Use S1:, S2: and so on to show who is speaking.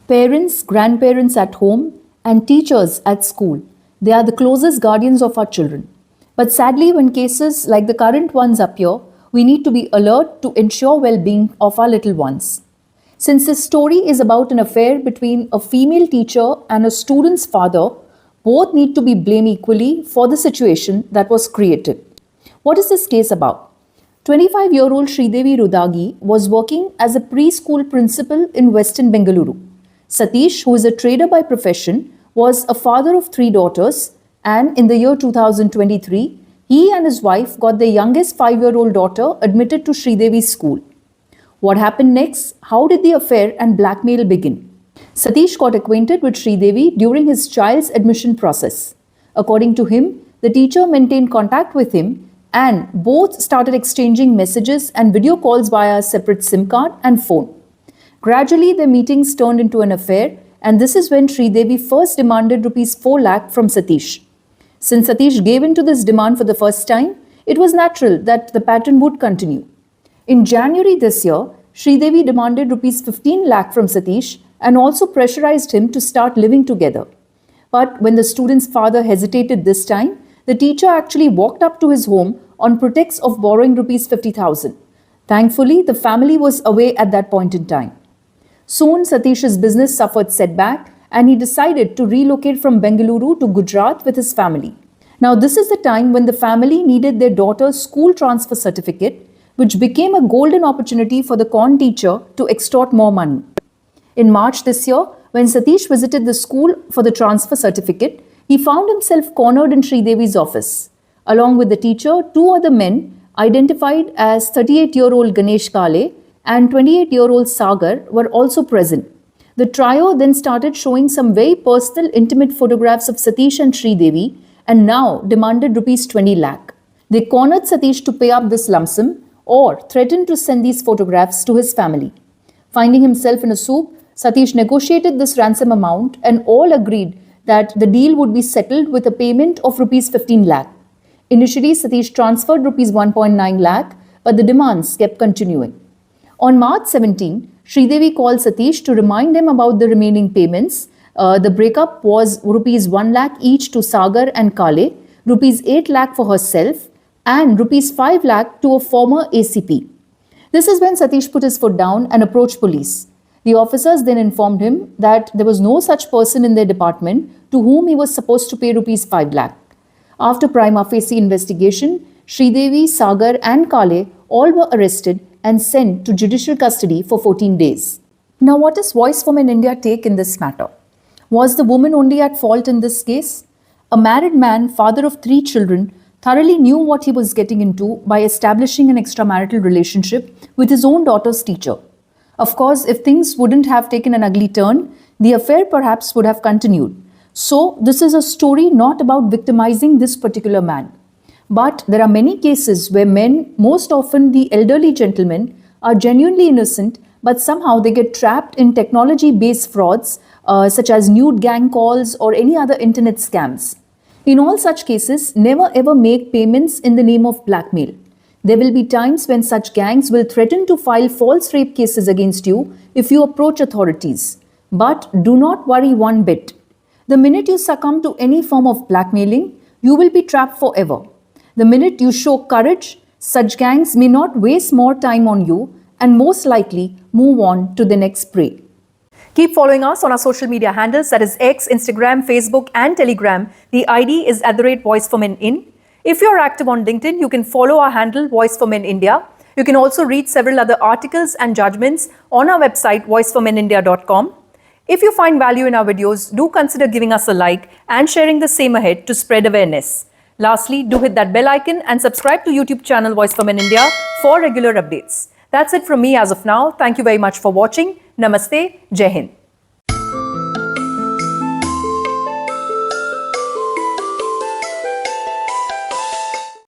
S1: Parents, grandparents at home, and teachers at school, they are the closest guardians of our children. But sadly, when cases like the current ones appear, we need to be alert to ensure well-being of our little ones. Since this story is about an affair between a female teacher and a student's father, both need to be blamed equally for the situation that was created. What is this case about? 25-year-old Sridevi Rudagi was working as a preschool principal in Western Bengaluru. Satish, who is a trader by profession, was a father of 3 daughters, and in the year 2023, he and his wife got their youngest 5-year-old daughter admitted to Sridevi's school. What happened next? How did the affair and blackmail begin? Satish got acquainted with Sridevi during his child's admission process. According to him, the teacher maintained contact with him and both started exchanging messages and video calls via a separate SIM card and phone. Gradually, their meetings turned into an affair, and this is when Sridevi first demanded rupees 4 lakh from Satish. Since Satish gave in to this demand for the first time, it was natural that the pattern would continue. In January this year, Sridevi demanded rupees 15 lakh from Satish and also pressurized him to start living together. But when the student's father hesitated this time, the teacher actually walked up to his home on pretext of borrowing rupees 50,000. Thankfully, the family was away at that point in time. Soon, Satish's business suffered setback and he decided to relocate from Bengaluru to Gujarat with his family. Now, this is the time when the family needed their daughter's school transfer certificate, which became a golden opportunity for the con teacher to extort more money. In March this year, when Satish visited the school for the transfer certificate, he found himself cornered in Sridevi's office. Along with the teacher, 2 other men, identified as 38-year-old Ganesh Kale and 28-year-old Sagar, were also present. The trio then started showing some very personal, intimate photographs of Satish and Sridevi and now demanded rupees 20 lakh. They cornered Satish to pay up this lump sum or threatened to send these photographs to his family. Finding himself in a soup, Satish negotiated this ransom amount and all agreed that the deal would be settled with a payment of rupees 15 lakh. Initially, Satish transferred rupees 1.9 lakh, but the demands kept continuing. On March 17, Sridevi called Satish to remind him about the remaining payments. The breakup was rupees 1 lakh each to Sagar and Kale, rupees 8 lakh for herself, and rupees 5 lakh to a former ACP. This is when Satish put his foot down and approached police. The officers then informed him that there was no such person in their department to whom he was supposed to pay rupees 5 lakh. After prima facie investigation, Sridevi, Sagar and Kale all were arrested and sent to judicial custody for 14 days. Now, what does Voice for Men India take in this matter? Was the woman only at fault in this case? A married man, father of 3 children, thoroughly knew what he was getting into by establishing an extramarital relationship with his own daughter's teacher. Of course, if things wouldn't have taken an ugly turn, the affair perhaps would have continued. So, this is a story not about victimizing this particular man. But there are many cases where men, most often the elderly gentlemen, are genuinely innocent, but somehow they get trapped in technology-based frauds such as nude gang calls or any other internet scams. In all such cases, never ever make payments in the name of blackmail. There will be times when such gangs will threaten to file false rape cases against you if you approach authorities. But do not worry one bit. The minute you succumb to any form of blackmailing, you will be trapped forever. The minute you show courage, such gangs may not waste more time on you and most likely move on to the next prey. Keep following us on our social media handles, that is X, Instagram, Facebook and Telegram. The ID is @VoiceForMenIn. If you're active on LinkedIn, you can follow our handle Voice for Men India. You can also read several other articles and judgments on our website voiceformenindia.com. If you find value in our videos, do consider giving us a like and sharing the same ahead to spread awareness. Lastly, do hit that bell icon and subscribe to YouTube channel Voice for Men India for regular updates. That's it from me as of now. Thank you very much for watching. Namaste. Jai Hind.